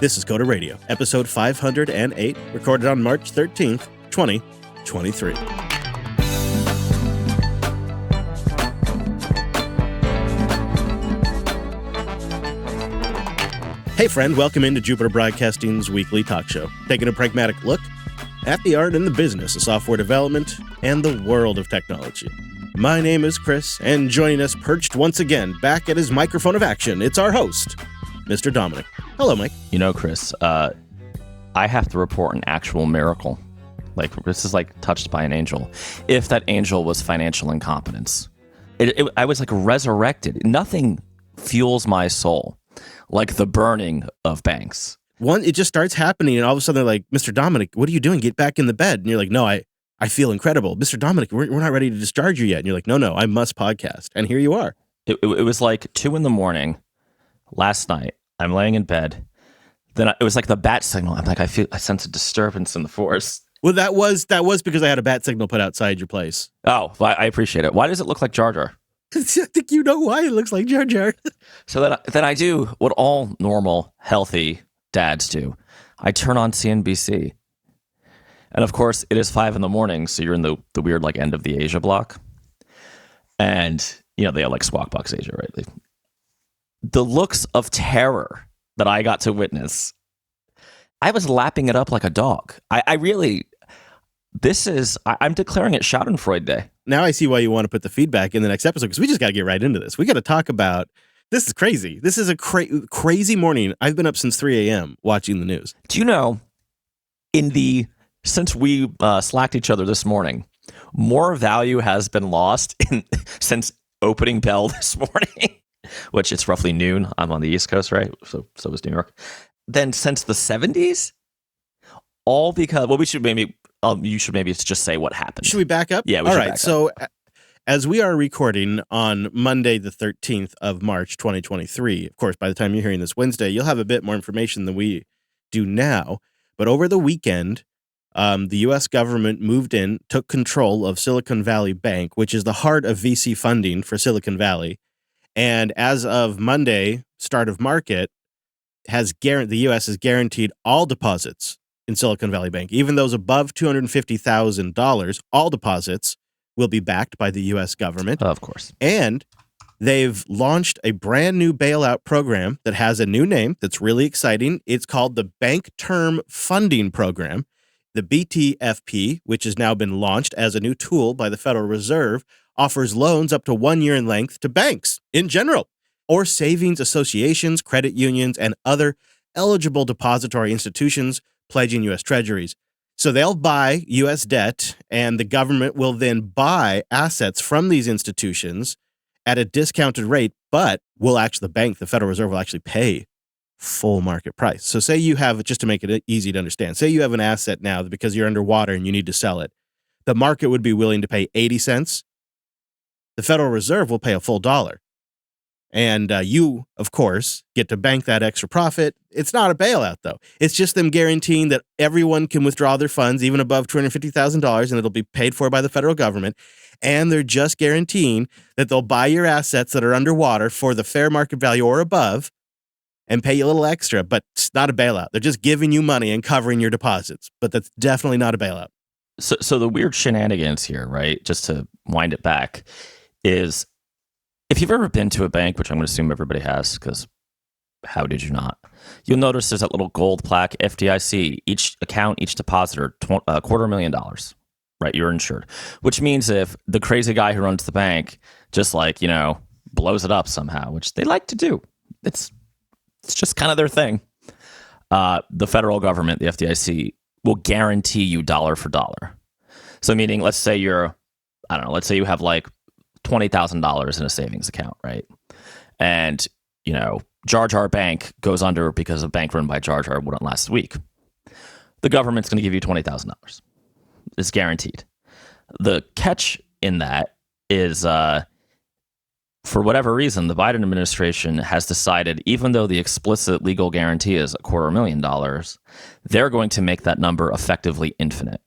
This is Coda Radio, episode 508, recorded on March 13th, 2023. Hey friend, welcome into Jupiter Broadcasting's weekly talk show, taking a pragmatic look at the art and the business of software development and the world of technology. My name is Chris, and joining us perched once again back at his microphone of action, it's our host, Mr. Dominic. Hello, Mike. You know, Chris, I have to report an actual miracle. This is touched by an angel. If that angel was financial incompetence. I was resurrected. Nothing fuels my soul like the burning of banks. It just starts happening, and all of a sudden they're like, Mr. Dominic, what are you doing? Get back in the bed. And you're like, no, I feel incredible. Mr. Dominic, we're not ready to discharge you yet. And you're like, no, I must podcast. And here you are. It was like 2 a.m. last night. I'm laying in bed. Then it was like the bat signal. I'm like, I sense a disturbance in the force. Well, that was because I had a bat signal put outside your place. Oh, I appreciate it. Why does it look like Jar Jar? I think you know why it looks like Jar Jar. So then I do what all normal, healthy dads do. I turn on CNBC. And of course, it is 5 a.m, so you're in the weird end of the Asia block. And, they have Squawk Box Asia, right? The looks of terror that I got to witness, I was lapping it up like a dog. I'm declaring it Schadenfreude Day. Now I see why you want to put the feedback in the next episode, because we just got to get right into this. We got to talk about, this is crazy. This is a crazy morning. I've been up since 3 a.m. watching the news. Do you know, since we slacked each other this morning, more value has been lost since opening bell this morning, which it's roughly noon. I'm on the East Coast, right? So is New York. Then since the 70s, all because, well, you should maybe just say what happened. Should we back up? Yeah, all right. So as we are recording on Monday, the 13th of March, 2023, of course, by the time you're hearing this Wednesday, you'll have a bit more information than we do now. But over the weekend, the U.S. government moved in, took control of Silicon Valley Bank, which is the heart of VC funding for Silicon Valley. And as of Monday, start of market, the U.S. has guaranteed all deposits in Silicon Valley Bank. Even those above $250,000, all deposits will be backed by the U.S. government. Of course. And they've launched a brand new bailout program that has a new name that's really exciting. It's called the Bank Term Funding Program. The BTFP, which has now been launched as a new tool by the Federal Reserve, offers loans up to 1 year in length to banks in general, or savings associations, credit unions, and other eligible depository institutions pledging U.S. treasuries. So they'll buy U.S. debt, and the government will then buy assets from these institutions at a discounted rate, but the Federal Reserve will actually pay full market price. So say you have, just to make it easy to understand, say you have an asset now because you're underwater and you need to sell it. The market would be willing to pay 80 cents. The Federal Reserve will pay a full $1. And you, of course, get to bank that extra profit. It's not a bailout, though. It's just them guaranteeing that everyone can withdraw their funds, even above $250,000, and it'll be paid for by the federal government. And they're just guaranteeing that they'll buy your assets that are underwater for the fair market value or above and pay you a little extra, but it's not a bailout. They're just giving you money and covering your deposits, but that's definitely not a bailout. So the weird shenanigans here, right, just to wind it back, is if you've ever been to a bank, which I'm going to assume everybody has, because how did you not? You'll notice there's that little gold plaque, FDIC, each account, each depositor, $250,000, right? You're insured, which means if the crazy guy who runs the bank just blows it up somehow, which they like to do, it's just kind of their thing. The federal government, the FDIC, will guarantee you dollar for dollar. So meaning, let's say you have $20,000 in a savings account, right? And, Jar Jar Bank goes under because a bank run by Jar Jar wouldn't last a week. The government's going to give you $20,000. It's guaranteed. The catch in that is, for whatever reason, the Biden administration has decided, even though the explicit legal guarantee is $250,000, they're going to make that number effectively infinite.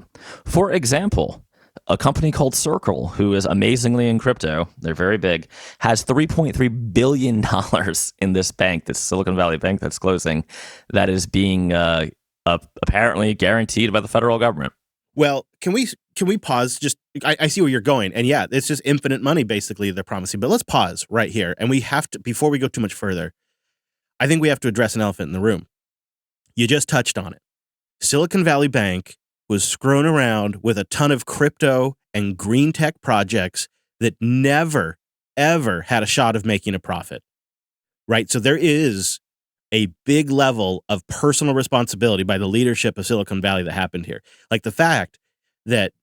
For example, a company called Circle, who is amazingly in crypto, they're very big, has $3.3 billion in this bank, this Silicon Valley bank that's closing, that is being apparently guaranteed by the federal government. Well, can we pause? Just I see where you're going, and yeah, it's just infinite money basically they're promising. But let's pause right here, and we have to, before we go too much further, I think we have to address an elephant in the room. You just touched on it. Silicon Valley Bank was screwing around with a ton of crypto and green tech projects that never, ever had a shot of making a profit, right? So there is a big level of personal responsibility by the leadership of Silicon Valley that happened here. Like the fact that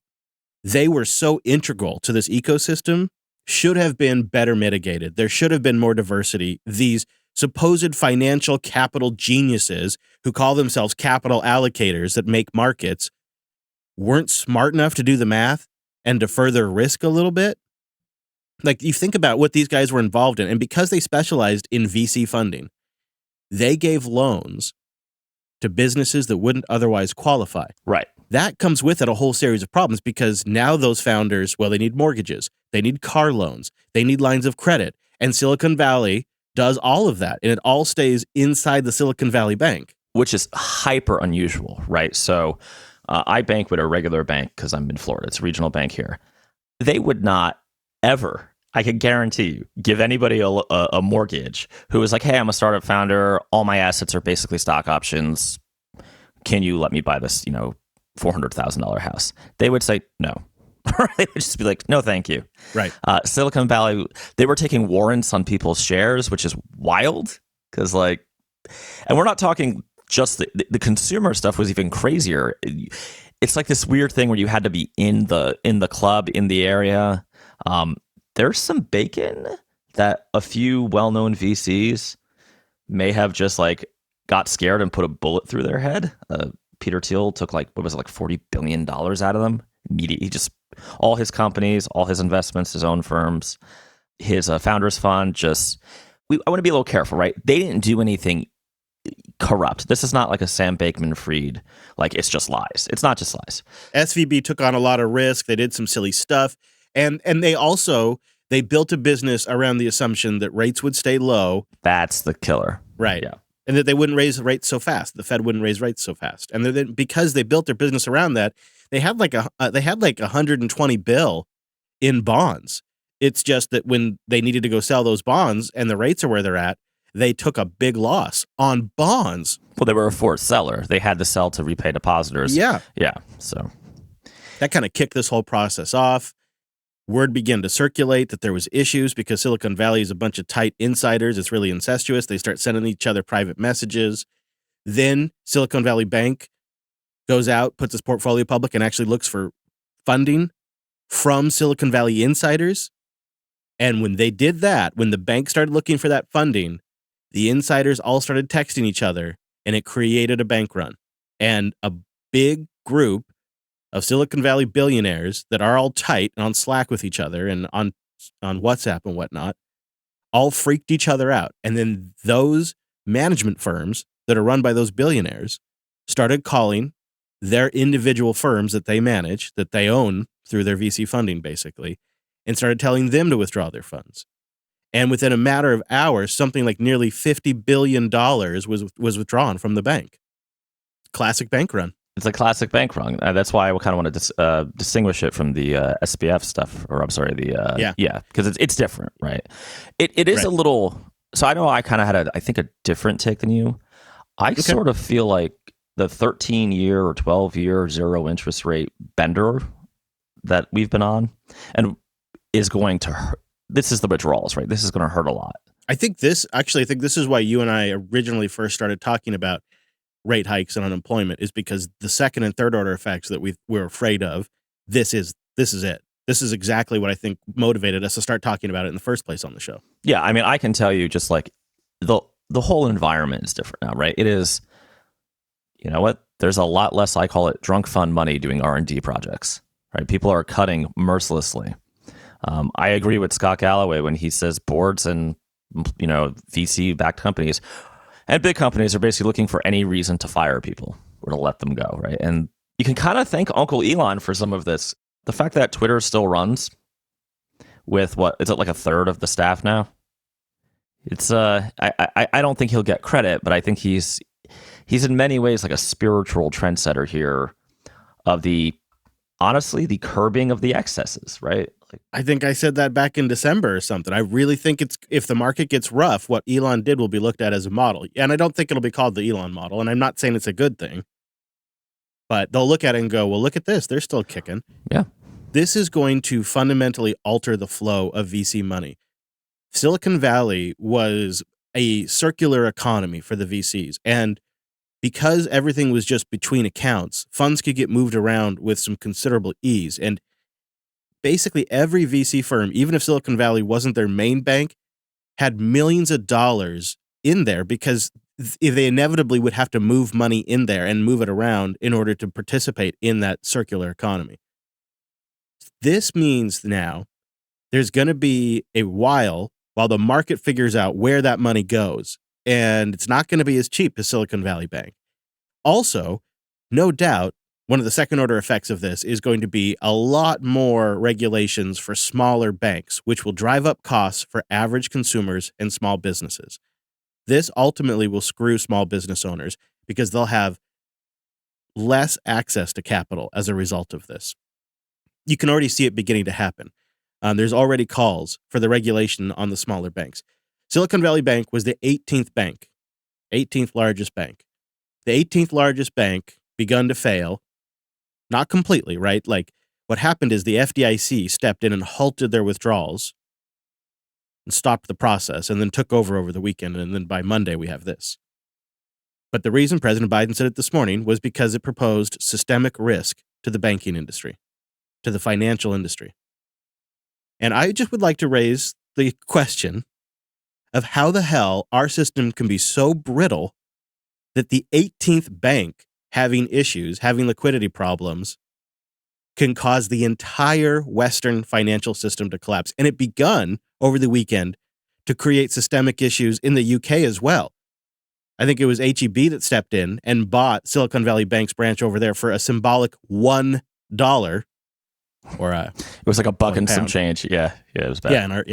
they were so integral to this ecosystem should have been better mitigated. There should have been more diversity. These supposed financial capital geniuses who call themselves capital allocators that make markets weren't smart enough to do the math and defer their risk a little bit. Like you think about what these guys were involved in, and because they specialized in VC funding, they gave loans to businesses that wouldn't otherwise qualify. Right. That comes with it a whole series of problems because now those founders, well, they need mortgages, they need car loans, they need lines of credit, and Silicon Valley does all of that, and it all stays inside the Silicon Valley Bank. Which is hyper unusual, right? So I bank with a regular bank because I'm in Florida. It's a regional bank here. They would not ever, I can guarantee you, give anybody a mortgage who is like, hey, I'm a startup founder. All my assets are basically stock options. Can you let me buy this, $400,000 house? They would say no. They would just be like, no, thank you. Right. Silicon Valley, they were taking warrants on people's shares, which is wild because and we're not talking just the consumer stuff was even crazier. It's like this weird thing where you had to be in the club in the area. There's some bacon that a few well-known VCs may have just got scared and put a bullet through their head. Peter Thiel took $40 billion out of them. He just all his companies, all his investments, his own firms, his founders fund. I want to be a little careful, right? They didn't do anything corrupt. This is not like a Sam Bankman-Fried, it's just lies. It's not just lies. SVB took on a lot of risk. They did some silly stuff. And they built a business around the assumption that rates would stay low. That's the killer. Right. Yeah. And that they wouldn't raise rates so fast. The Fed wouldn't raise rates so fast. And then because they built their business around that, they had like 120 bill in bonds. It's just that when they needed to go sell those bonds and the rates are where they're at, they took a big loss on bonds. Well, they were a forced seller. They had to sell to repay depositors. Yeah. Yeah. So that kind of kicked this whole process off. Word began to circulate that there was issues because Silicon Valley is a bunch of tight insiders. It's really incestuous. They start sending each other private messages. Then Silicon Valley Bank goes out, puts its portfolio public, and actually looks for funding from Silicon Valley insiders. And when they did that, when the bank started looking for that funding, the insiders all started texting each other, and it created a bank run. And a big group of Silicon Valley billionaires that are all tight and on Slack with each other and on WhatsApp and whatnot, all freaked each other out. And then those management firms that are run by those billionaires started calling their individual firms that they manage, that they own through their VC funding, basically, and started telling them to withdraw their funds. And within a matter of hours, something like nearly $50 billion was withdrawn from the bank. Classic bank run. It's a classic bank run. That's why I kind of want to distinguish it from the SPF stuff, or I'm sorry, because it's different, right? It is right. A little. So I know I kind of had a different take than you. I sort of feel like the 13-year or 12-year zero interest rate bender that we've been on, and is going to hurt. This is the withdrawals, right? This is going to hurt a lot. I think this is why you and I originally first started talking about rate hikes and unemployment, is because the second and third order effects that we're afraid of, this is it. This is exactly what I think motivated us to start talking about it in the first place on the show. Yeah, I mean, I can tell you just the whole environment is different now, right? It is, you know what? There's a lot less, I call it drunk fund money doing R&D projects, right? People are cutting mercilessly. I agree with Scott Galloway when he says boards and, VC-backed companies and big companies are basically looking for any reason to fire people or to let them go, right? And you can kind of thank Uncle Elon for some of this. the fact that Twitter still runs with what is it like a third of the staff now? It's I don't think he'll get credit, but I think he's in many ways like a spiritual trendsetter here of the honestly the curbing of the excesses, right? Like, I think I said that back in December or something. I really think it's if the market gets rough, what Elon did will be looked at as a model. And I don't think it'll be called the Elon model. And I'm not saying it's a good thing, but they'll look at it and go, well, look at this. They're still kicking. yeah. This is going to fundamentally alter the flow of VC money. Silicon Valley was a circular economy for the VCs. And because everything was just between accounts, funds could get moved around with some considerable ease. And basically every VC firm, even if Silicon Valley wasn't their main bank, had millions of dollars in there because they inevitably would have to move money in there and move it around in order to participate in that circular economy. This means now there's going to be a while the market figures out where that money goes, and it's not going to be as cheap as Silicon Valley Bank. Also, no doubt, one of the second order effects of this is going to be a lot more regulations for smaller banks, which will drive up costs for average consumers and small businesses. This ultimately will screw small business owners because they'll have less access to capital as a result of this. You can already see it beginning to happen. There's already calls for the regulation on the smaller banks. Silicon Valley Bank was the 18th largest bank. The 18th largest bank begun to fail. Not completely, right? Like what happened is the FDIC stepped in and halted their withdrawals and stopped the process and then took over the weekend. And then by Monday, we have this. But the reason President Biden said it this morning was because it proposed systemic risk to the banking industry, to the financial industry. And I just would like to raise the question of how the hell our system can be so brittle that the 18th bank having issues, having liquidity problems, can cause the entire Western financial system to collapse. And it begun over the weekend to create systemic issues in the UK as well. I think it was HEB that stepped in and bought Silicon Valley Bank's branch over there for a symbolic $1 or it was like $1 and some change. Yeah, it was bad.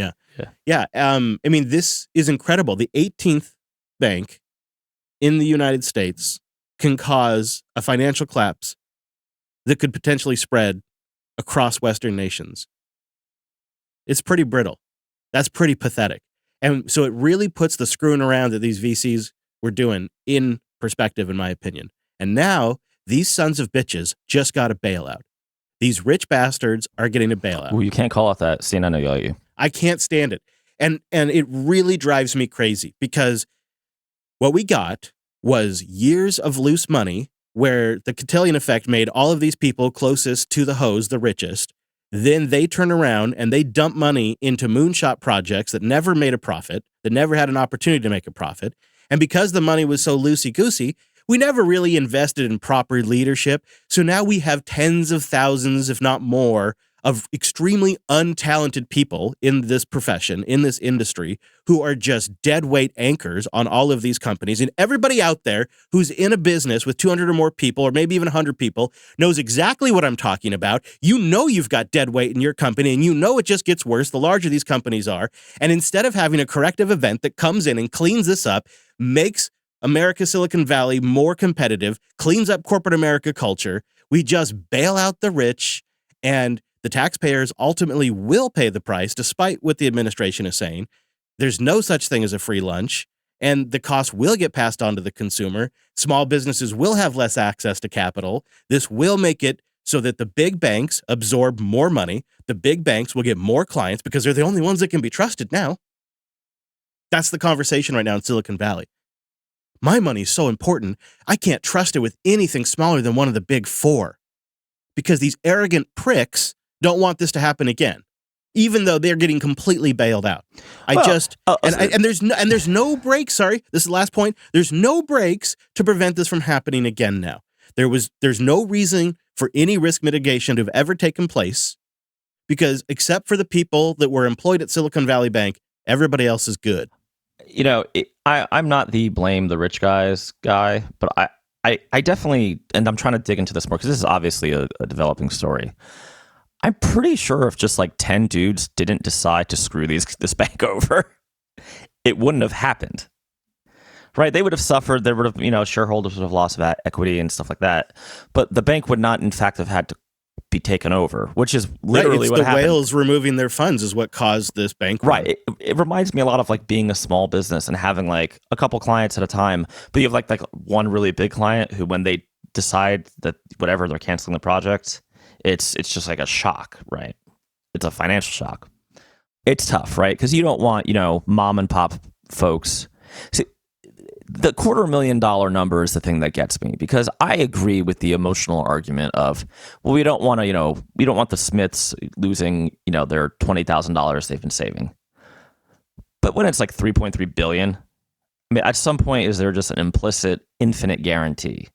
Yeah. I mean, this is incredible. The 18th bank in the United States can cause a financial collapse that could potentially spread across Western nations. It's pretty brittle. That's pretty pathetic. And so it really puts the screwing around that these VCs were doing in perspective, in my opinion. And now these sons of bitches just got a bailout. These rich bastards are getting a bailout. Well, you can't call it that. CNN will yell at you. I can't stand it. And it really drives me crazy because what we got was years of loose money where the cotillion effect made all of these people closest to the hose the richest. Then they turn around and they dump money into moonshot projects that never made a profit, that never had an opportunity to make a profit. And because the money was so loosey-goosey, we never really invested in proper leadership. So now we have tens of thousands, if not more, of extremely untalented people in this profession, in this industry, who are just deadweight anchors on all of these companies. And everybody out there who's in a business with 200 or more people, or maybe even 100 people, knows exactly what I'm talking about. You know you've got deadweight in your company, and you know it just gets worse the larger these companies are. And instead of having a corrective event that comes in and cleans this up, makes America, Silicon Valley more competitive, cleans up corporate America culture, we just bail out the rich, and the taxpayers ultimately will pay the price, despite what the administration is saying. There's no such thing as a free lunch, and the cost will get passed on to the consumer. Small businesses will have less access to capital. This will make it so that the big banks absorb more money. The big banks will get more clients because they're the only ones that can be trusted now. That's the conversation right now in Silicon Valley. My money is so important, I can't trust it with anything smaller than one of the big four, because these arrogant pricks don't want this to happen again, even though they're getting completely bailed out. There's no breaks. Sorry, this is the last point. There's no breaks to prevent this from happening again now. There's no reason for any risk mitigation to have ever taken place, because except for the people that were employed at Silicon Valley Bank, everybody else is good. You know, I'm not the blame the rich guys guy, but I definitely, and I'm trying to dig into this more because this is obviously a developing story. I'm pretty sure if just like 10 dudes didn't decide to screw this bank over, it wouldn't have happened. Right? They would have suffered. There would have, shareholders would have lost equity and stuff like that. But the bank would not, in fact, have had to be taken over, which is literally what happened. The whales removing their funds is what caused this bank run. Right. It reminds me a lot of like being a small business and having like a couple clients at a time, but you have like one really big client who, when they decide that whatever, they're canceling the project, it's just like a shock, right? It's a financial shock. It's tough, right? Because you don't want, mom and pop folks. See, the $250,000 number is the thing that gets me, because I agree with the emotional argument of, well, we don't want to, we don't want the Smiths losing, their $20,000 they've been saving. But when it's like $3.3 billion, I mean, at some point, is there just an implicit infinite guarantee?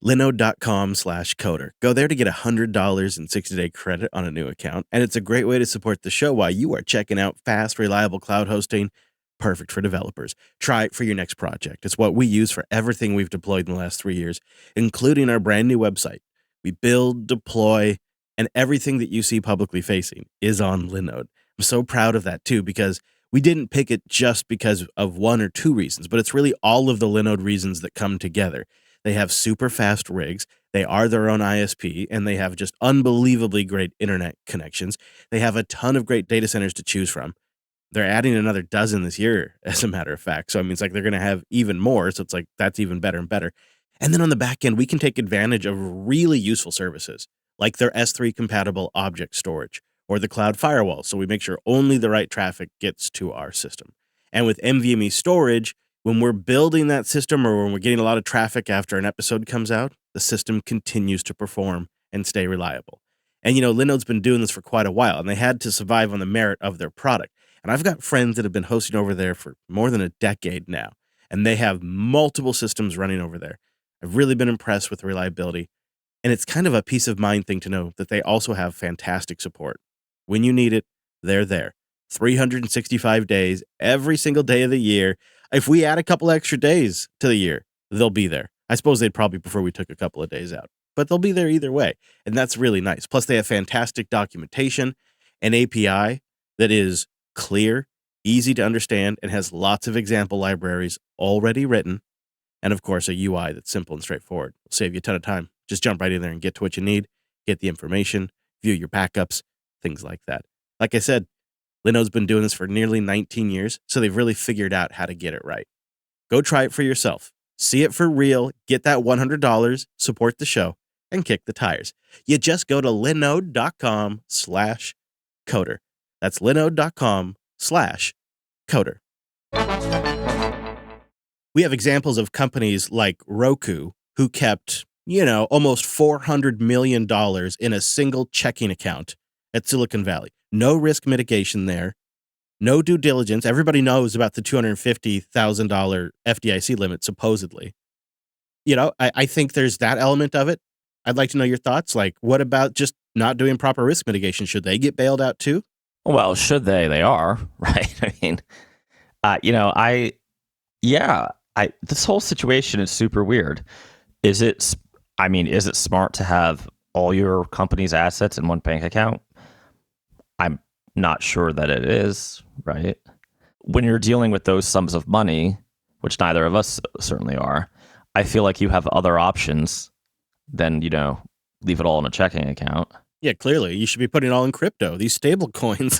Linode.com/coder. Go there to get $100 in 60-day credit on a new account. And it's a great way to support the show while you are checking out fast, reliable cloud hosting. Perfect for developers. Try it for your next project. It's what we use for everything we've deployed in the last 3 years, including our brand new website. We build, deploy, and everything that you see publicly facing is on Linode. I'm so proud of that too, because we didn't pick it just because of one or two reasons, but it's really all of the Linode reasons that come together. They have super fast rigs. They are their own ISP, and they have just unbelievably great internet connections. They have a ton of great data centers to choose from. They're adding another dozen this year, as a matter of fact. So, I mean, it's like they're going to have even more. So it's like, that's even better and better. And then on the back end, we can take advantage of really useful services like their S3 compatible object storage or the cloud firewall. So we make sure only the right traffic gets to our system. And with NVMe storage, when we're building that system or when we're getting a lot of traffic after an episode comes out, the system continues to perform and stay reliable. And, Linode's been doing this for quite a while, and they had to survive on the merit of their product. And I've got friends that have been hosting over there for more than a decade now, and they have multiple systems running over there. I've really been impressed with the reliability, and it's kind of a peace of mind thing to know that they also have fantastic support. When you need it, they're there. 365 days, every single day of the year. If we add a couple extra days to the year, they'll be there. I suppose they'd probably prefer we took a couple of days out, but they'll be there either way, and that's really nice. Plus, they have fantastic documentation, an API that is clear, easy to understand, and has lots of example libraries already written. And of course, a UI that's simple and straightforward. It'll save you a ton of time. Just jump right in there and get to what you need, get the information, view your backups, things like that. Like I said, Linode's been doing this for nearly 19 years, so they've really figured out how to get it right. Go try it for yourself. See it for real, get that $100, support the show, and kick the tires. You just go to linode.com/coder. That's linode.com/coder. We have examples of companies like Roku who kept, almost $400 million in a single checking account at Silicon Valley. No risk mitigation there. No due diligence. Everybody knows about the $250,000 FDIC limit, supposedly. I think there's that element of it. I'd like to know your thoughts. Like, what about just not doing proper risk mitigation? Should they get bailed out too? Well, should they? They are, right? I mean, this whole situation is super weird. Is it smart to have all your company's assets in one bank account? I'm not sure that it is, right? When you're dealing with those sums of money, which neither of us certainly are, I feel like you have other options than, leave it all in a checking account. Yeah, clearly. You should be putting it all in crypto, these stable coins.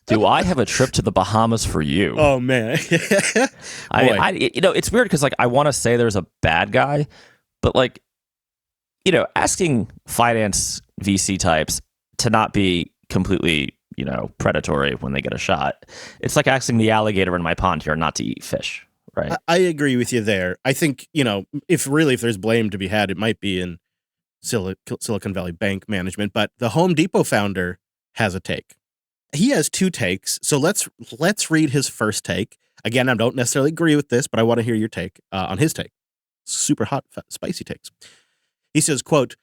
Do I have a trip to the Bahamas for you? Oh, man. It's weird because, I want to say there's a bad guy, but, asking finance VC types to not be completely, predatory when they get a shot. It's like asking the alligator in my pond here not to eat fish, right? I agree with you there. I think, if there's blame to be had, it might be in Silicon Valley Bank management, but the Home Depot founder has a take. He has two takes, so let's read his first take. Again, I don't necessarily agree with this, but I want to hear your take on his take. Super hot, spicy takes. He says, quote,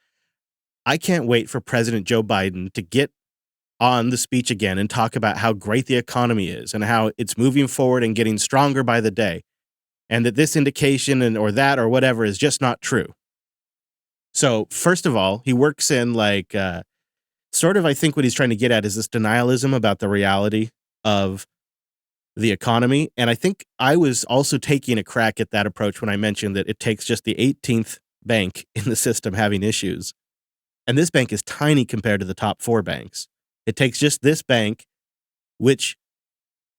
"I can't wait for President Joe Biden to get on the speech again and talk about how great the economy is and how it's moving forward and getting stronger by the day, and that this indication or that or whatever is just not true. So first of all, he works in like sort of, I think what he's trying to get at is this denialism about the reality of the economy. And I think I was also taking a crack at that approach when I mentioned that it takes just the 18th bank in the system having issues. And this bank is tiny compared to the top 4 banks. It takes just this bank, which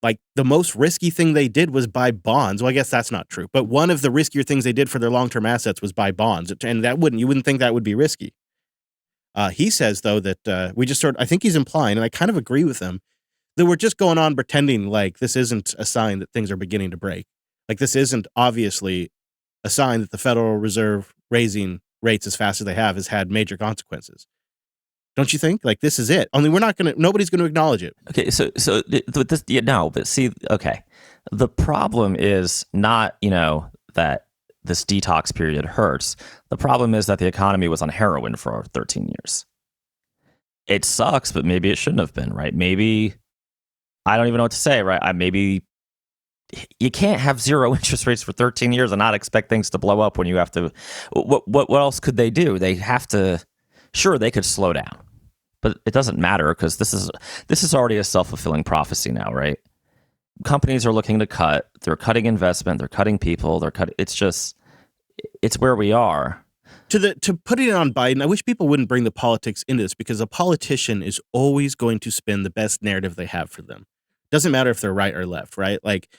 like the most risky thing they did was buy bonds. Well, I guess that's not true, but one of the riskier things they did for their long-term assets was buy bonds. And you wouldn't think that would be risky. He says though that we just I think he's implying, and I kind of agree with him, that we're just going on pretending like this isn't a sign that things are beginning to break. Like this isn't obviously a sign that the Federal Reserve raising rates as fast as they have has had major consequences. Don't you think? Like this is it. Only nobody's going to acknowledge it. Okay, so this, yeah, no, but see, okay, the problem is not that this detox period hurts. The problem is that the economy was on heroin for 13 years. It sucks, but maybe it shouldn't have been, right? Maybe I don't even know what to say, right? Maybe you can't have zero interest rates for 13 years and not expect things to blow up when you have to. What else could they do? They have to. Sure, they could slow down, but it doesn't matter because this is already a self-fulfilling prophecy now, right? Companies are looking to cut. They're cutting investment. They're cutting people. It's where we are. To putting it on Biden, I wish people wouldn't bring the politics into this because a politician is always going to spin the best narrative they have for them. Doesn't matter if they're right or left, right? Like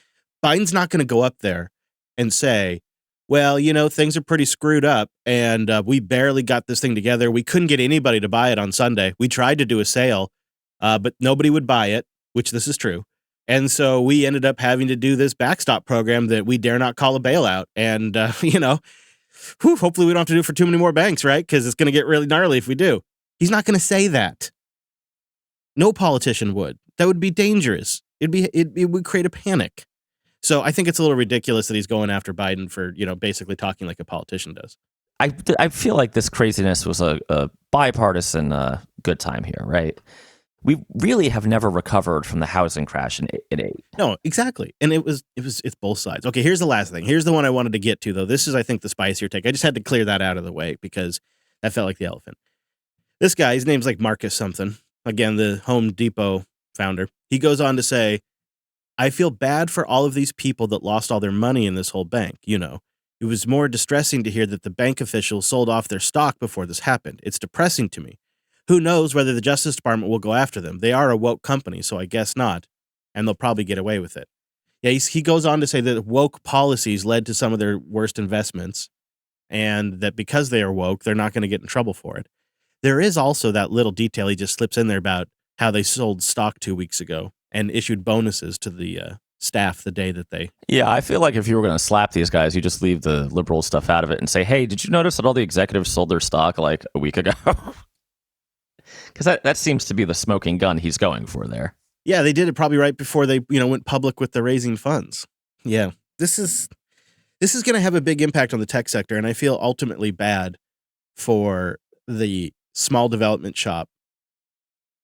Biden's not going to go up there and say, well, things are pretty screwed up and we barely got this thing together. We couldn't get anybody to buy it on Sunday. We tried to do a sale, but nobody would buy it, which this is true. And so we ended up having to do this backstop program that we dare not call a bailout. And, hopefully we don't have to do it for too many more banks, right? Because it's going to get really gnarly if we do. He's not going to say that. No politician would. That would be dangerous. It would create a panic. So I think it's a little ridiculous that he's going after Biden for, basically talking like a politician does. I feel like this craziness was a bipartisan good time here, right? We really have never recovered from the housing crash in 8. No, exactly. And it's both sides. Okay, here's the last thing. Here's the one I wanted to get to, though. This is, I think, the spicier take. I just had to clear that out of the way because that felt like the elephant. This guy, his name's like Marcus something. Again, the Home Depot founder. He goes on to say, I feel bad for all of these people that lost all their money in this whole bank. It was more distressing to hear that the bank officials sold off their stock before this happened. It's depressing to me. Who knows whether the Justice Department will go after them? They are a woke company, so I guess not. And they'll probably get away with it. Yeah, he goes on to say that woke policies led to some of their worst investments and that because they are woke, they're not going to get in trouble for it. There is also that little detail he just slips in there about how they sold stock 2 weeks ago and issued bonuses to the staff the day that they... Yeah, I feel like if you were going to slap these guys, you just leave the liberal stuff out of it and say, hey, did you notice that all the executives sold their stock like a week ago? Because that seems to be the smoking gun he's going for there. Yeah, they did it probably right before they went public with the raising funds. Yeah, this is going to have a big impact on the tech sector, and I feel ultimately bad for the small development shop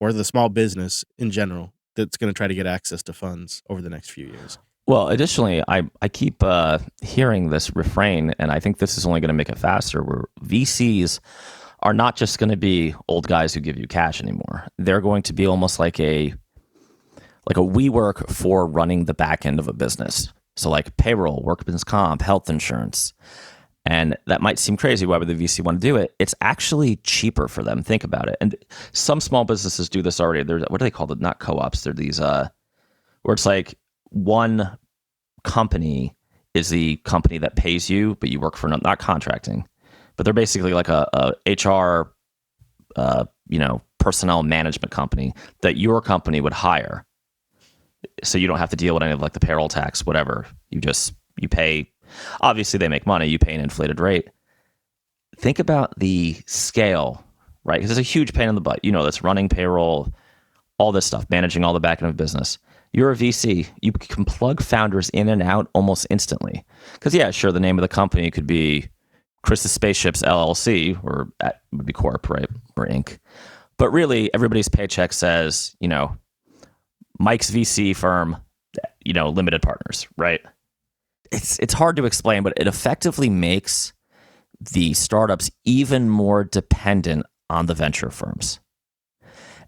or the small business in general that's going to try to get access to funds over the next few years. Well, additionally, I keep hearing this refrain, and I think this is only going to make it faster, where VCs are not just going to be old guys who give you cash anymore. They're going to be almost like a WeWork for running the back end of a business. So like payroll, workman's comp, health insurance. And that might seem crazy. Why would the VC want to do it? It's actually cheaper for them. Think about it. And some small businesses do this already. There's, what do they call it? Not co-ops. They're these, where it's like one company is the company that pays you, but you work for not contracting. But they're basically like a HR, personnel management company that your company would hire. So you don't have to deal with any of like the payroll tax, whatever. You pay. Obviously, they make money. You pay an inflated rate. Think about the scale, right? Because it's a huge pain in the butt. That's running payroll, all this stuff, managing all the back end of business. You're a VC. You can plug founders in and out almost instantly. Because yeah, sure, the name of the company could be Chris's Spaceships LLC, or that would be Corp, right? Or Inc. But really, everybody's paycheck says, Mike's VC firm, limited partners, right? It's hard to explain, but it effectively makes the startups even more dependent on the venture firms.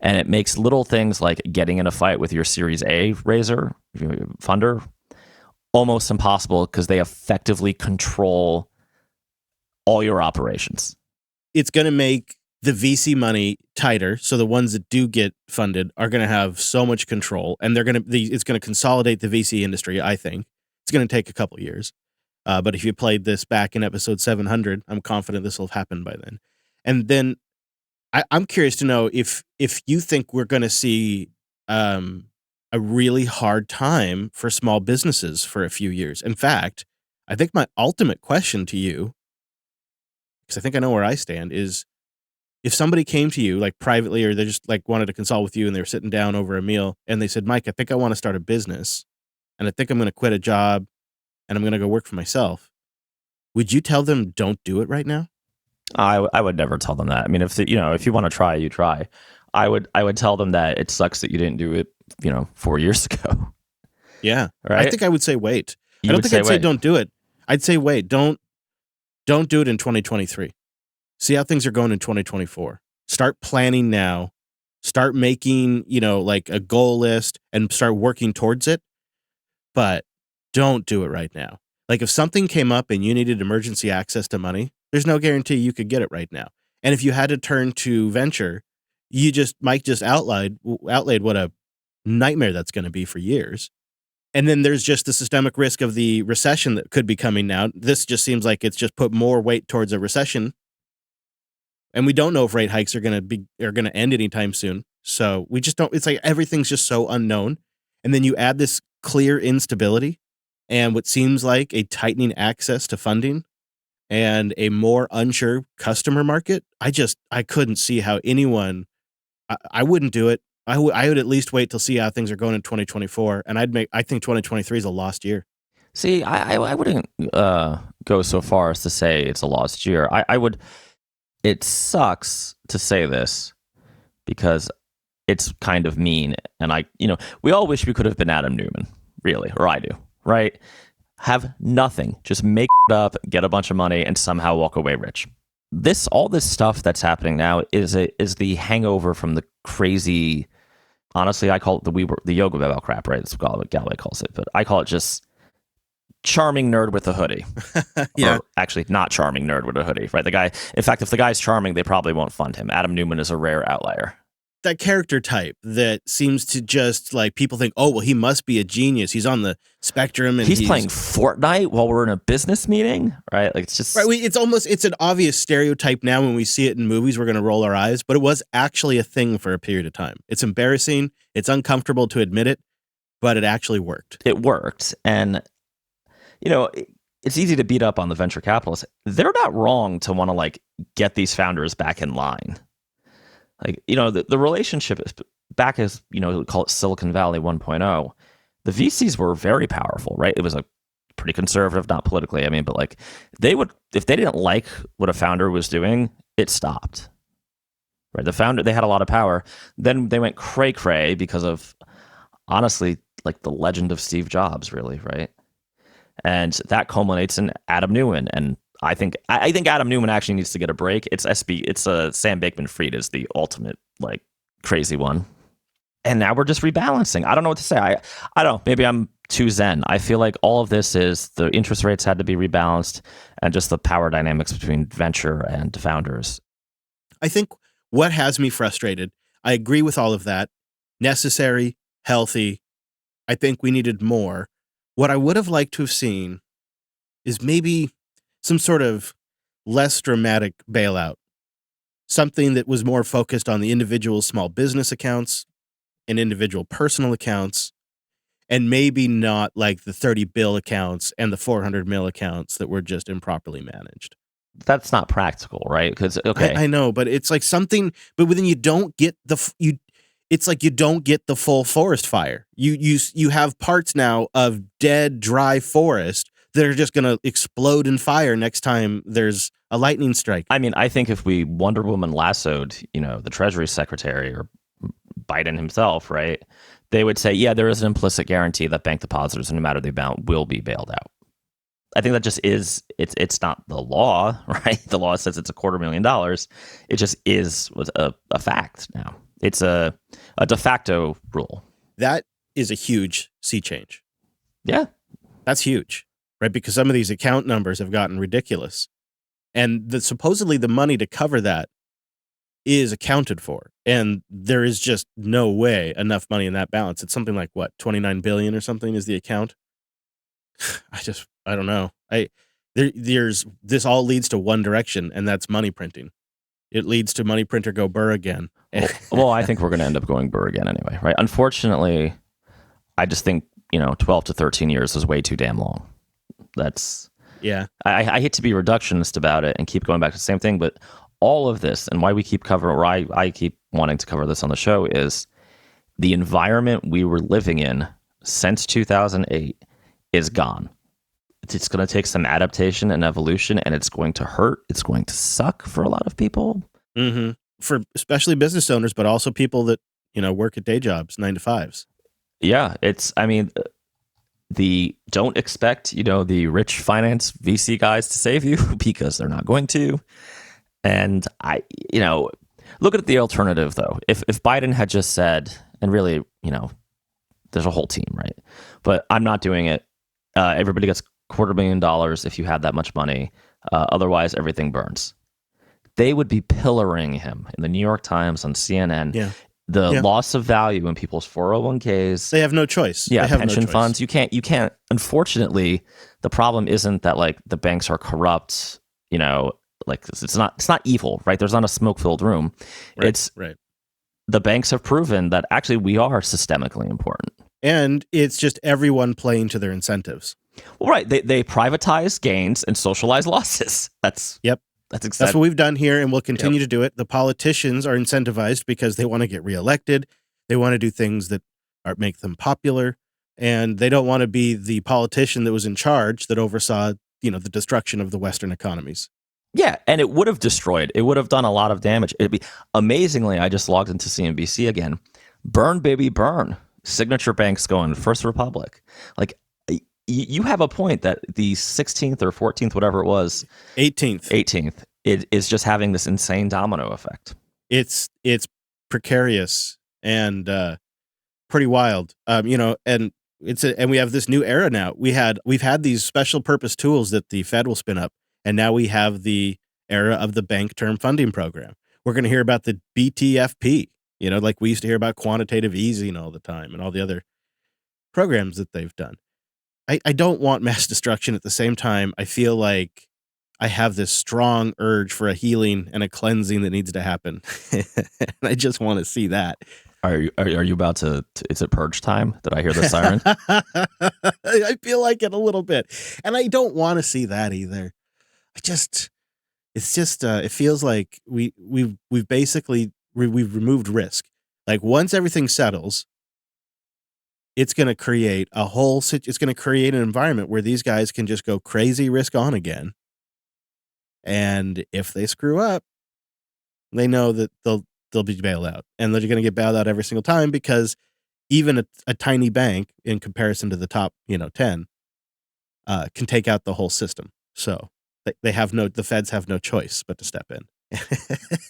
And it makes little things like getting in a fight with your Series A funder almost impossible because they effectively control all your operations. It's going to make the VC money tighter, so the ones that do get funded are going to have so much control, and it's going to consolidate the VC industry. I think it's going to take a couple years, but if you played this back in episode 700, I'm confident this will happen by then. And then I'm curious to know if you think we're going to see a really hard time for small businesses for a few years. In fact, I think my ultimate question to you, because I think I know where I stand, is if somebody came to you like privately, or they just like wanted to consult with you and they were sitting down over a meal and they said, Mike, I think I want to start a business and I think I'm going to quit a job and I'm going to go work for myself. Would you tell them don't do it right now? I would never tell them that. I mean, if you want to try, you try. I would tell them that it sucks that you didn't do it, 4 years ago. Yeah. Right? I think I would say wait. You I don't would think say I'd say wait. don't do it. I'd say wait. Don't do it in 2023. See how things are going in 2024. Start planning now. Start making, like a goal list and start working towards it. But don't do it right now. Like if something came up and you needed emergency access to money, there's no guarantee you could get it right now. And if you had to turn to venture, Mike just outlaid what a nightmare that's going to be for years. And then there's just the systemic risk of the recession that could be coming now. This just seems like it's just put more weight towards a recession. And we don't know if rate hikes are going to end anytime soon. So we just don't, it's like everything's just so unknown. And then you add this clear instability and what seems like a tightening access to funding and a more unsure customer market. I couldn't see how anyone, I wouldn't do it. I would at least wait to see how things are going in 2024. And I think 2023 is a lost year. See, I wouldn't go so far as to say it's a lost year. I would. It sucks to say this because it's kind of mean, and we all wish we could have been Adam Newman, really, or I do, right? Have nothing, just make it up, get a bunch of money, and somehow walk away rich. All this stuff that's happening now is the hangover from the crazy. Honestly, I call it the yoga bell crap, right? That's what Galloway calls it, but I call it just charming nerd with a hoodie. Yeah. Or actually, not charming nerd with a hoodie, right? In fact, if the guy's charming, they probably won't fund him. Adam Newman is a rare outlier. That character type that seems to just like people think, oh, well, he must be a genius. He's on the spectrum. And he's playing Fortnite while we're in a business meeting, right? Like it's just right. It's an obvious stereotype now. When we see it in movies, we're going to roll our eyes, but it was actually a thing for a period of time. It's embarrassing. It's uncomfortable to admit it, but it actually worked. It worked. And, it's easy to beat up on the venture capitalists. They're not wrong to want to like get these founders back in line. Like, the relationship is back as, we call it Silicon Valley 1.0. The VCs were very powerful, right? It was a pretty conservative, not politically. I mean, but like if they didn't like what a founder was doing, it stopped. Right? The founder, they had a lot of power. Then they went cray-cray because of, honestly, like the legend of Steve Jobs, really, right? And that culminates in Adam Newman. And I think Adam Newman actually needs to get a break. It's Sam Bankman-Fried is the ultimate like crazy one. And now we're just rebalancing. I don't know what to say. I don't know. Maybe I'm too zen. I feel like all of this is the interest rates had to be rebalanced and just the power dynamics between venture and founders. I think what has me frustrated, I agree with all of that. Necessary, healthy. I think we needed more. What I would have liked to have seen is maybe some sort of less dramatic bailout. Something that was more focused on the individual small business accounts and individual personal accounts, and maybe not like the 30 bill accounts and the 400 mil accounts that were just improperly managed. That's not practical, right? Because I know, but it's like something. But then you don't get it's like you don't get the full forest fire. You have parts now of dead, dry forest that are just going to explode in fire next time there's a lightning strike. I mean, I think if we Wonder Woman lassoed, the Treasury Secretary or Biden himself, right, they would say, yeah, there is an implicit guarantee that bank depositors, no matter the amount, will be bailed out. I think that just is it's not the law, right? The law says it's $250,000. It just is a fact now. It's a de facto rule. That is a huge sea change. Yeah. That's huge, right? Because some of these account numbers have gotten ridiculous. And supposedly the money to cover that is accounted for. And there is just no way enough money in that balance. It's something like, what, 29 billion or something is the account? I don't know. This all leads to one direction, and that's money printing. It leads to money printer go burr again. Well, I think we're going to end up going burr again anyway, right? Unfortunately, I just think, 12 to 13 years is way too damn long. That's, yeah. I hate to be reductionist about it and keep going back to the same thing, but all of this and why we keep covering, or I keep wanting to cover this on the show, is the environment we were living in since 2008 is gone. It's going to take some adaptation and evolution, and it's going to hurt. It's going to suck for a lot of people. Mm-hmm. For especially business owners, but also people that, work at day jobs, 9 to 5s. Yeah. Don't expect, the rich finance VC guys to save you, because they're not going to. And look at the alternative though. If Biden had just said, and really, there's a whole team, right? But I'm not doing it. Everybody gets $250,000 if you have that much money. Otherwise, everything burns. They would be pillaring him in the New York Times, on CNN. Yeah. The loss of value in people's 401ks. They have no choice. Yeah, pension funds. You can't. Unfortunately, the problem isn't that like the banks are corrupt. Like it's not evil, right? There's not a smoke-filled room. Right, it's right. The banks have proven that actually we are systemically important. And it's just everyone playing to their incentives. Well, right. They privatize gains and socialize losses. That's what we've done here, and we'll continue to do it. The politicians are incentivized because they want to get reelected. They want to do things that make them popular, and they don't want to be the politician that was in charge that oversaw, the destruction of the Western economies. Yeah, and it would have destroyed. It would have done a lot of damage. It'd be amazingly. I just logged into CNBC again. Burn, baby, burn. Signature banks going First Republic. Like, you have a point that the 16th or 14th, whatever it was, 18th, it is just having this insane domino effect. It's precarious and pretty wild. And we have this new era now. We've had these special purpose tools that the Fed will spin up, and now we have the era of the Bank Term Funding Program. We're going to hear about the BTFP. Like we used to hear about quantitative easing all the time, and all the other programs that they've done. I don't want mass destruction. At the same time, I feel like I have this strong urge for a healing and a cleansing that needs to happen. And I just want to see that. Are you about to? Is it purge time? Did I hear the siren? I feel like it a little bit, and I don't want to see that either. It feels like we've basically removed risk. Like once everything settles, it's going to create it's going to create an environment where these guys can just go crazy risk on again. And if they screw up, they know that they'll be bailed out, and they're going to get bailed out every single time, because even a tiny bank in comparison to the top, 10, can take out the whole system. So the feds have no choice but to step in.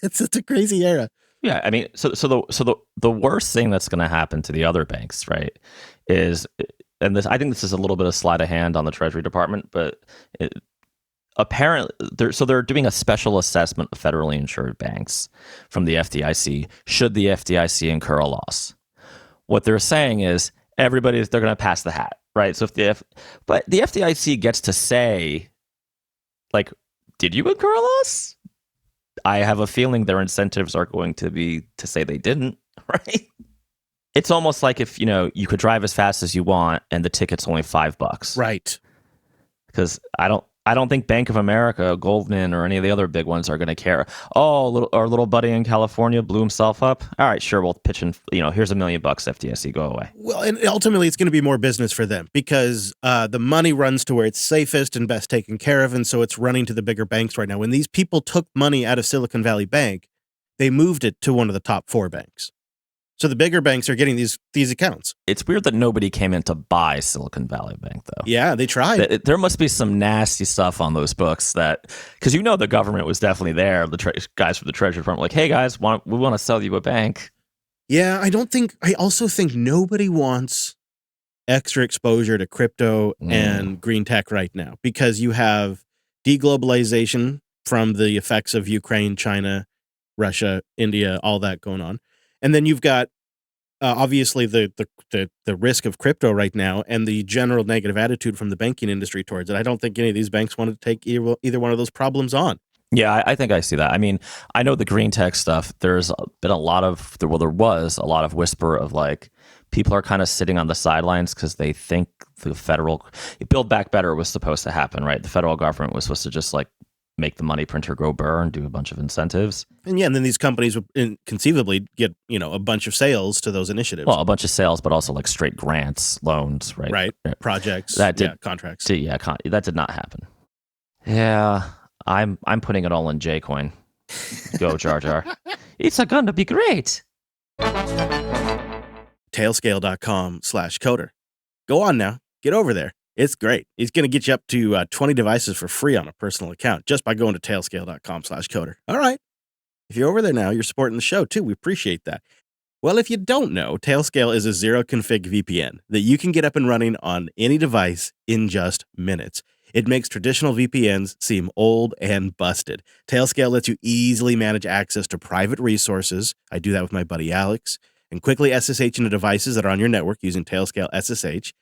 It's a crazy era. Yeah, I mean, so the worst thing that's going to happen to the other banks, right, is, and this, I think this is a little bit of sleight of hand on the Treasury Department, but apparently, they're doing a special assessment of federally insured banks from the FDIC. Should the FDIC incur a loss? What they're saying is they're going to pass the hat, right? So but the FDIC gets to say, like, did you incur a loss? I have a feeling their incentives are going to be to say they didn't, right? It's almost like if, you could drive as fast as you want and the ticket's only $5. Right. Because I don't think Bank of America, Goldman, or any of the other big ones are going to care. Oh, our little buddy in California blew himself up. All right, sure, we'll pitch in, here's $1 million, FDIC, go away. Well, and ultimately it's going to be more business for them, because the money runs to where it's safest and best taken care of, and so it's running to the bigger banks right now. When these people took money out of Silicon Valley Bank, they moved it to one of the top 4 banks. So the bigger banks are getting these accounts. It's weird that nobody came in to buy Silicon Valley Bank, though. Yeah, they tried. There must be some nasty stuff on those books because the government was definitely there. The guys from the Treasury Department, like, hey guys, we want to sell you a bank. Yeah, I also think nobody wants extra exposure to crypto and green tech right now because you have deglobalization from the effects of Ukraine, China, Russia, India, all that going on. And then you've got obviously the risk of crypto right now and the general negative attitude from the banking industry towards it. I don't think any of these banks want to take either one of those problems on. Yeah, I think I see that. I mean, I know the green tech stuff. There's been there was a lot of whisper of like people are kind of sitting on the sidelines because they think the federal Build Back Better was supposed to happen, right? The federal government was supposed to just like make the money printer go burr and do a bunch of incentives. And and then these companies would conceivably get, a bunch of sales to those initiatives. Well, a bunch of sales, but also like straight grants, loans, right? Right. Projects, contracts. That did not happen. Yeah, I'm putting it all in J-Coin. Go, Jar Jar. It's gonna be great. Tailscale.com/coder. Go on now. Get over there. It's great. It's going to get you up to 20 devices for free on a personal account just by going to tailscale.com/coder. All right. If you're over there now, you're supporting the show too. We appreciate that. Well, if you don't know, Tailscale is a zero config VPN that you can get up and running on any device in just minutes. It makes traditional VPNs seem old and busted. Tailscale lets you easily manage access to private resources. I do that with my buddy Alex. And quickly SSH into devices that are on your network using Tailscale SSH.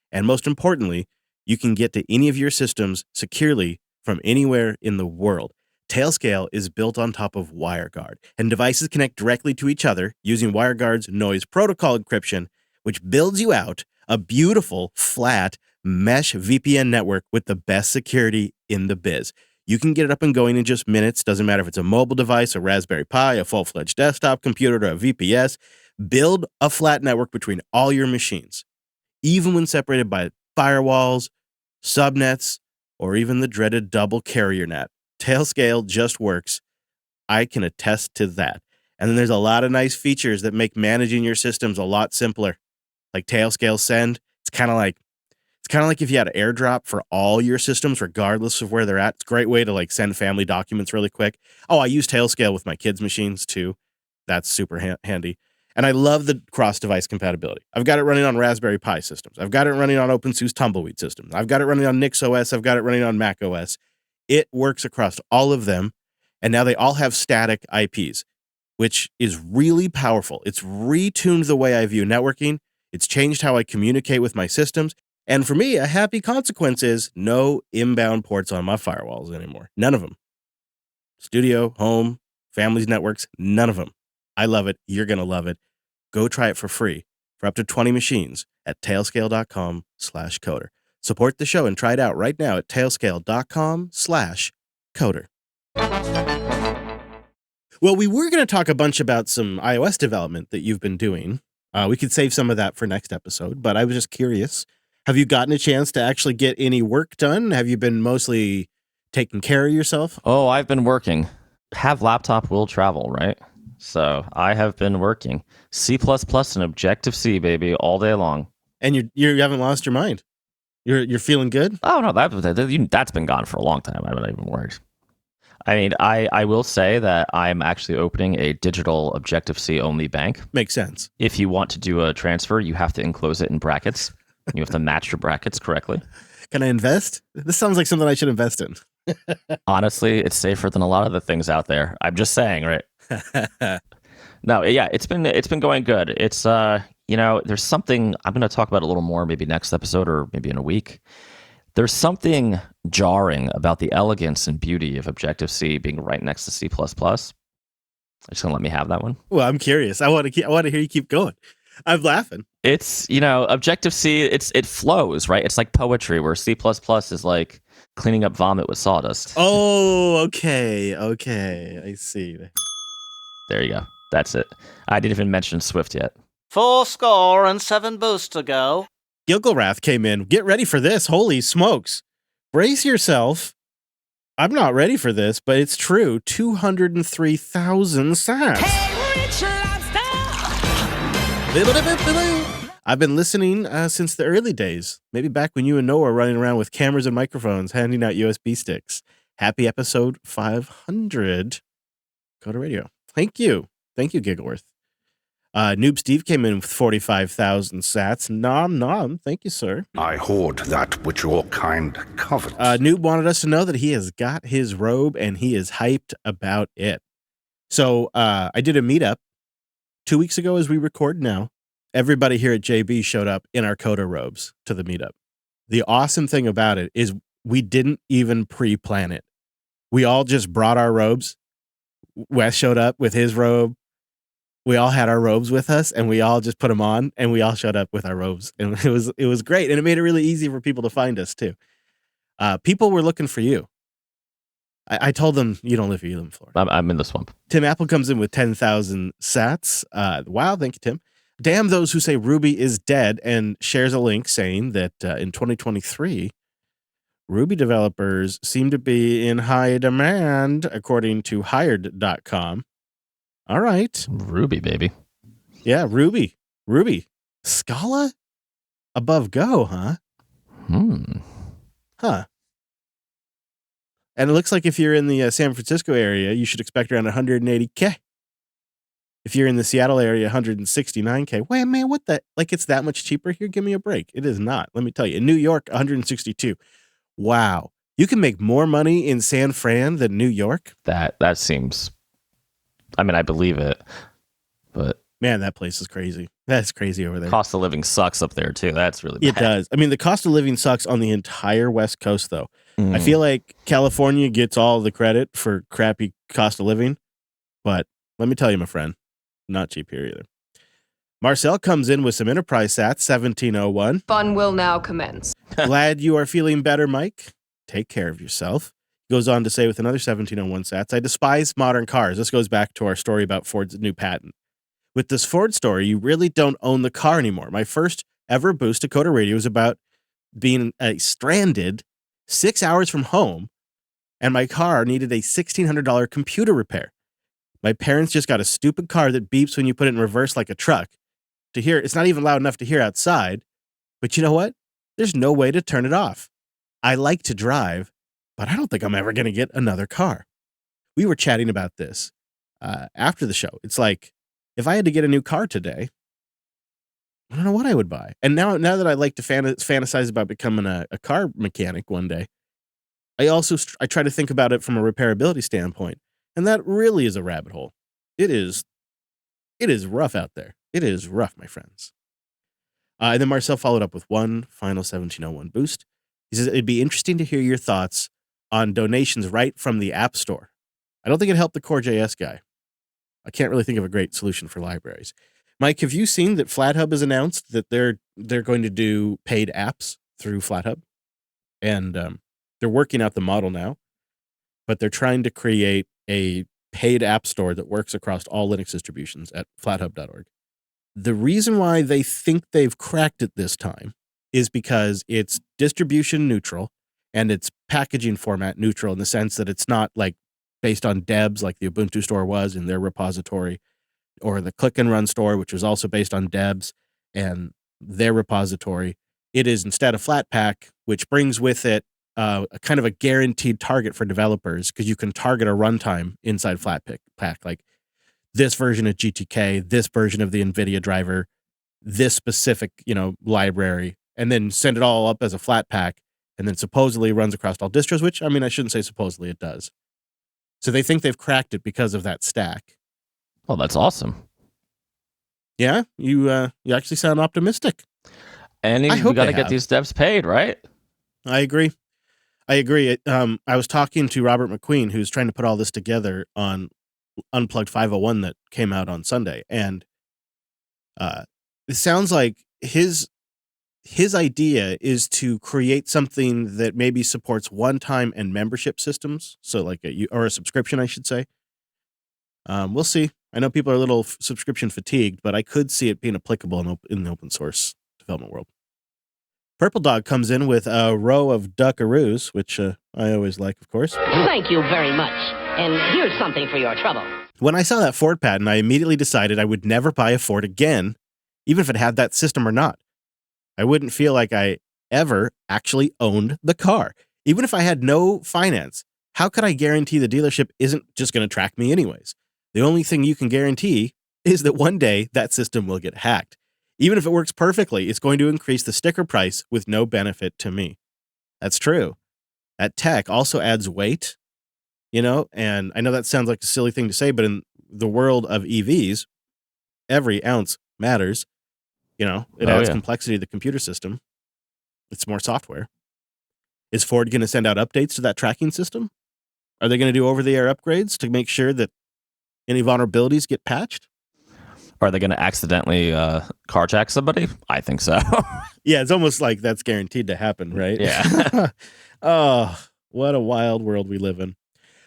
And most importantly, you can get to any of your systems securely from anywhere in the world. Tailscale is built on top of WireGuard, and devices connect directly to each other using WireGuard's noise protocol encryption, which builds you out a beautiful, flat mesh VPN network with the best security in the biz. You can get it up and going in just minutes. Doesn't matter if it's a mobile device, a Raspberry Pi, a full-fledged desktop computer, or a VPS. Build a flat network between all your machines, even when separated by firewalls, subnets, or even the dreaded double carrier net. Tailscale just works. I can attest to that. And then there's a lot of nice features that make managing your systems a lot simpler. Like Tailscale Send. It's kind of like if you had an AirDrop for all your systems, regardless of where they're at. It's a great way to like send family documents really quick. Oh, I use Tailscale with my kids' machines too. That's super handy. And I love the cross-device compatibility. I've got it running on Raspberry Pi systems. I've got it running on OpenSUSE Tumbleweed systems. I've got it running on NixOS. I've got it running on macOS. It works across all of them. And now they all have static IPs, which is really powerful. It's retuned the way I view networking. It's changed how I communicate with my systems. And for me, a happy consequence is no inbound ports on my firewalls anymore. None of them. Studio, home, family's networks, none of them. I love it. You're going to love it. Go try it for free for up to 20 machines at tailscale.com/coder. Support the show and try it out right now at tailscale.com/coder. Well, we were going to talk a bunch about some iOS development that you've been doing. We could save some of that for next episode, but I was just curious. Have you gotten a chance to actually get any work done? Have you been mostly taking care of yourself? Oh, I've been working. Have laptop will travel, right? So I have been working C++ and Objective-C, baby, all day long. And you haven't lost your mind. You're feeling good? Oh no, that's been gone for a long time. I'm not even worried. I mean, I will say that I'm actually opening a digital Objective-C only bank. Makes sense. If you want to do a transfer, you have to enclose it in brackets. You have to match your brackets correctly. Can I invest? This sounds like something I should invest in. Honestly, it's safer than a lot of the things out there. I'm just saying, right? No, yeah, it's been going good. It's there's something I'm going to talk about a little more maybe next episode or maybe in a week. There's something jarring about the elegance and beauty of Objective-C being right next to C++. Just going to let me have that one. Well, I'm curious. I want to hear you keep going. I'm laughing. It's, Objective-C, it flows, right? It's like poetry where C++ is like cleaning up vomit with sawdust. Oh, okay. I see. There you go. That's it. I didn't even mention Swift yet. 407 boosts to go. Gilgalrath came in. Get ready for this. Holy smokes. Brace yourself. I'm not ready for this, but it's true. 203,000 sats. Hey, rich lobster! I've been listening since the early days, maybe back when you and Noah were running around with cameras and microphones, handing out USB sticks. Happy episode 500. Coda Radio. Thank you. Thank you, Gigaworth. Noob Steve came in with 45,000 sats. Nom nom. Thank you, sir. I hoard that which your kind covets. Noob wanted us to know that he has got his robe and he is hyped about it. So I did a meetup 2 weeks ago as we record now. Everybody here at JB showed up in our Coda robes to the meetup. The awesome thing about it is we didn't even pre-plan it. We all just brought our robes. Wes showed up with his robe. We all had our robes with us, and we all just put them on, and we all showed up with our robes. And it was great, and it made it really easy for people to find us, too. People were looking for you. I told them, you don't live here, you live in Florida. I'm in the swamp. Tim Apple comes in with 10,000 sats. Wow, thank you, Tim. Damn those who say Ruby is dead, and shares a link saying that in 2023, Ruby developers seem to be in high demand, according to Hired.com. All right. Ruby, baby. Yeah, Ruby. Scala? Above Go, huh? Huh. And it looks like if you're in the San Francisco area, you should expect around 180K. If you're in the Seattle area, 169K. Wait, man, what the? Like, it's that much cheaper here? Give me a break. It is not. Let me tell you. In New York, 162. Wow. You can make more money in San Fran than New York? That seems... I mean, I believe it, but... Man, that place is crazy. That's crazy over there. Cost of living sucks up there, too. That's really bad. It does. I mean, the cost of living sucks on the entire West Coast, though. I feel like California gets all the credit for crappy cost of living, but let me tell you, my friend, not cheap here either. Marcel comes in with some enterprise sats, 1701. Fun will now commence. Glad you are feeling better, Mike. Take care of yourself. Goes on to say with another 1701 sats, I despise modern cars. This goes back to our story about Ford's new patent. With this Ford story, you really don't own the car anymore. My first ever boost to Coda Radio was about being stranded 6 hours from home, and my car needed a $1,600 computer repair. My parents just got a stupid car that beeps when you put it in reverse like a truck. To hear, it's not even loud enough to hear outside. But you know what? There's no way to turn it off. I like to drive, but I don't think I'm ever going to get another car. We were chatting about this after the show. It's like, if I had to get a new car today, I don't know what I would buy. And now that I like to fantasize about becoming a car mechanic one day, I try to think about it from a repairability standpoint. And that really is a rabbit hole. It is rough out there. It is rough, my friends. And then Marcel followed up with one final 1701 boost. He says, it'd be interesting to hear your thoughts on donations right from the App Store. I don't think it helped the Core.js guy. I can't really think of a great solution for libraries. Mike, have you seen that FlatHub has announced that they're going to do paid apps through FlatHub? And they're working out the model now, but they're trying to create a paid app store that works across all Linux distributions at flathub.org. The reason why they think they've cracked it this time is because it's distribution neutral and it's packaging format neutral in the sense that it's not like based on Debs like the Ubuntu store was in their repository, or the Click and Run store, which was also based on Debs and their repository. It is instead a Flatpak, which brings with it a kind of a guaranteed target for developers, because you can target a runtime inside Flatpak, like this version of GTK, this version of the NVIDIA driver, this specific, library, and then send it all up as a Flatpak, and then supposedly runs across all distros, which, I mean, I shouldn't say supposedly, it does. So they think they've cracked it because of that stack. Oh, that's awesome. Yeah, you actually sound optimistic. And we got to get these devs paid, right? I agree. I was talking to Robert McQueen, who's trying to put all this together on Unplugged 501 that came out on Sunday, and it sounds like his idea is to create something that maybe supports one-time and membership systems, so like a subscription, I should say. We'll see. I know people are a little subscription fatigued, but I could see it being applicable in the open source development world. Purple Dog comes in with a row of duckaroos, which I always like, of course. Thank you very much. And here's something for your trouble. When I saw that Ford patent, I immediately decided I would never buy a Ford again even if it had that system or not. I wouldn't feel like I ever actually owned the car. Even if I had no finance, how could I guarantee the dealership isn't just going to track me anyways? The only thing you can guarantee is that one day that system will get hacked. Even if it works perfectly, it's going to increase the sticker price with no benefit to me. That's true. That tech also adds weight, and I know that sounds like a silly thing to say, but in the world of EVs, every ounce matters. It adds complexity to the computer system. It's more software. Is Ford going to send out updates to that tracking system? Are they going to do over-the-air upgrades to make sure that any vulnerabilities get patched? Are they going to accidentally carjack somebody? I think so. Yeah, it's almost like that's guaranteed to happen, right? Yeah. Oh, what a wild world we live in.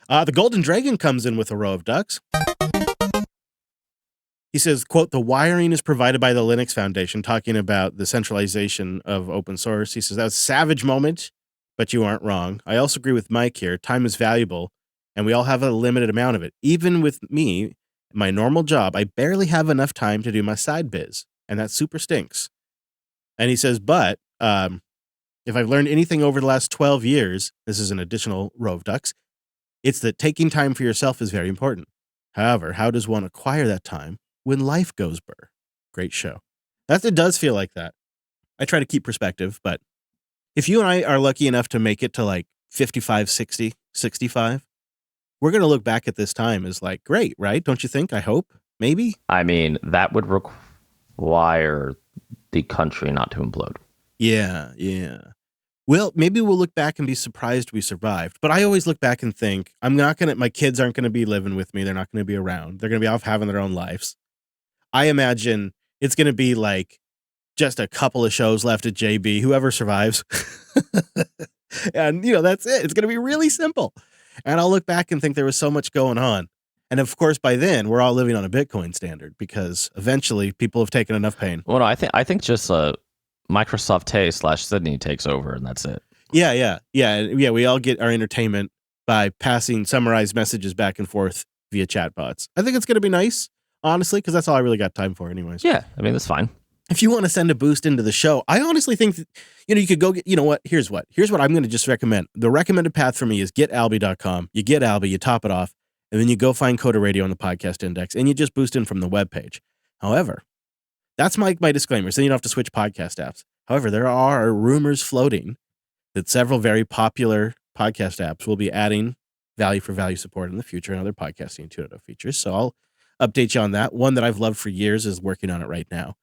The Golden Dragon comes in with a row of ducks. He says, quote, the wiring is provided by the Linux Foundation, talking about the centralization of open source. He says, that was a savage moment, but you aren't wrong. I also agree with Mike here. Time is valuable, and we all have a limited amount of it. Even with me, my normal job, I barely have enough time to do my side biz, and that super stinks. And he says, but if I've learned anything over the last 12 years, this is an additional row of ducks, it's that taking time for yourself is very important. However, how does one acquire that time when life goes burr? Great show. It does feel like that. I try to keep perspective, but if you and I are lucky enough to make it to like 55, 60, 65, we're going to look back at this time as like, great, right? Don't you think? I hope. Maybe. I mean, that would require the country not to implode. Yeah. Well, maybe we'll look back and be surprised we survived. But I always look back and think, my kids aren't going to be living with me. They're not going to be around. They're going to be off having their own lives. I imagine it's going to be like just a couple of shows left at JB, whoever survives. And, that's it. It's going to be really simple. And I'll look back and think there was so much going on. And of course, by then, we're all living on a Bitcoin standard because eventually people have taken enough pain. Well, no, I think just Microsoft Tay/Sydney takes over and that's it. Yeah. We all get our entertainment by passing summarized messages back and forth via chatbots. I think it's going to be nice, honestly, because that's all I really got time for anyways. Yeah, I mean, that's fine. If you want to send a boost into the show, I honestly think that, you could go get, here's what I'm going to just recommend. The recommended path for me is getalby.com. You get Alby, you top it off, and then you go find Coda Radio on the podcast index, and you just boost in from the webpage. However, that's my disclaimer, so you don't have to switch podcast apps. However, there are rumors floating that several very popular podcast apps will be adding value for value support in the future and other podcasting 2.0 features. So I'll update you on that. One that I've loved for years is working on it right now.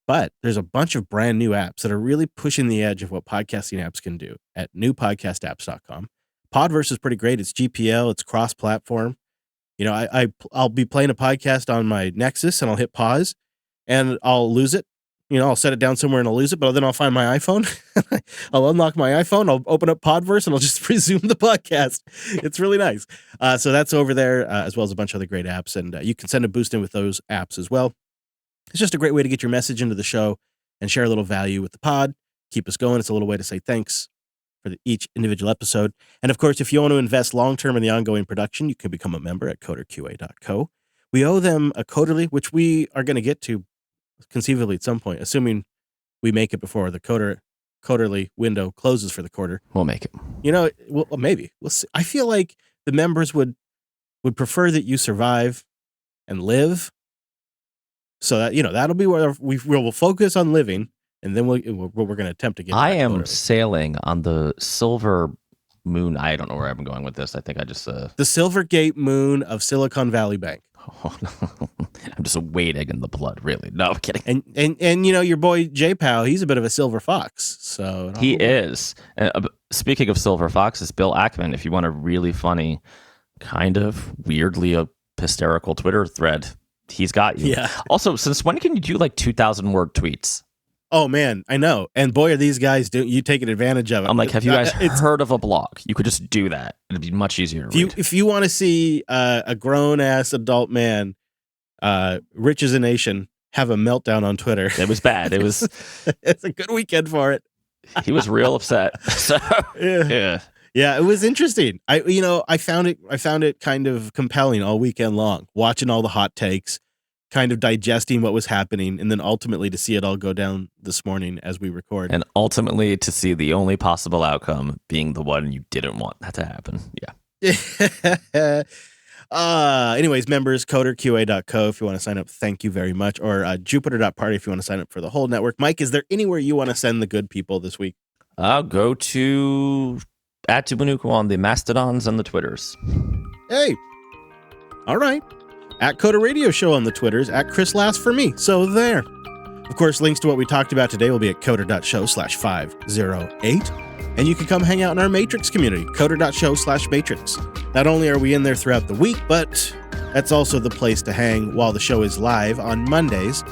But there's a bunch of brand new apps that are really pushing the edge of what podcasting apps can do at newpodcastapps.com. Podverse is pretty great. It's GPL. It's cross-platform. I'll be playing a podcast on my Nexus and I'll hit pause and I'll lose it. I'll set it down somewhere and I'll lose it, but then I'll find my iPhone. I'll unlock my iPhone. I'll open up Podverse and I'll just resume the podcast. It's really nice. So that's over there, as well as a bunch of other great apps. And you can send a boost in with those apps as well. It's just a great way to get your message into the show and share a little value with the pod. Keep us going. It's a little way to say thanks for each individual episode. And of course, if you want to invest long-term in the ongoing production, you can become a member at coderqa.co. We owe them a Coderly, which we are going to get to conceivably at some point, assuming we make it before the Coderly window closes for the quarter. We'll make it. Well, maybe. We'll see. I feel like the members would prefer that you survive and live. So that, that'll be where we'll focus on living, and then we're going to attempt to get. I am sailing on the silver moon. I don't know where I'm going with this. I think I just the Silvergate moon of Silicon Valley Bank. Oh, no. I'm just wading in the blood, really. No, I'm kidding. And your boy J-Pow, he's a bit of a silver fox. So he is. Speaking of silver foxes, Bill Ackman, if you want a really funny, kind of weirdly hysterical Twitter thread, he's got you. Yeah. Also, since when can you do like 2,000 word tweets? Oh man, I know. And boy, are these guys you taking advantage of it. I'm like, have you guys heard of a blog? You could just do that. It'd be much easier to read. If you want to see a grown ass adult man, rich as a nation, have a meltdown on Twitter. It was bad. It was. It's a good weekend for it. He was real upset. So yeah. Yeah, it was interesting. I found it kind of compelling all weekend long, watching all the hot takes. kind of digesting what was happening, and then ultimately to see it all go down this morning as we record. And ultimately to see the only possible outcome being the one you didn't want that to happen. Yeah. Anyways, members, coderqa.co if you want to sign up. Thank you very much. Or jupiter.party if you want to sign up for the whole network. Mike, is there anywhere you want to send the good people this week? I'll go to @Tubanuku on the Mastodons and the Twitters. Hey. All right. @Coder Radio Show on the Twitters, @Chris Last for me. So there. Of course, links to what we talked about today will be at coder.show/508. And you can come hang out in our Matrix community, coder.show/Matrix. Not only are we in there throughout the week, but that's also the place to hang while the show is live on Mondays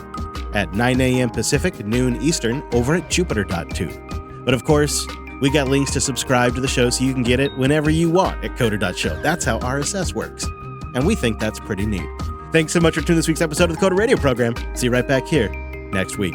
at 9 a.m. Pacific, noon Eastern, over at Jupiter.to. But of course, we got links to subscribe to the show so you can get it whenever you want at coder.show. That's how RSS works. And we think that's pretty neat. Thanks so much for tuning this week's episode of the Coder Radio program. See you right back here next week.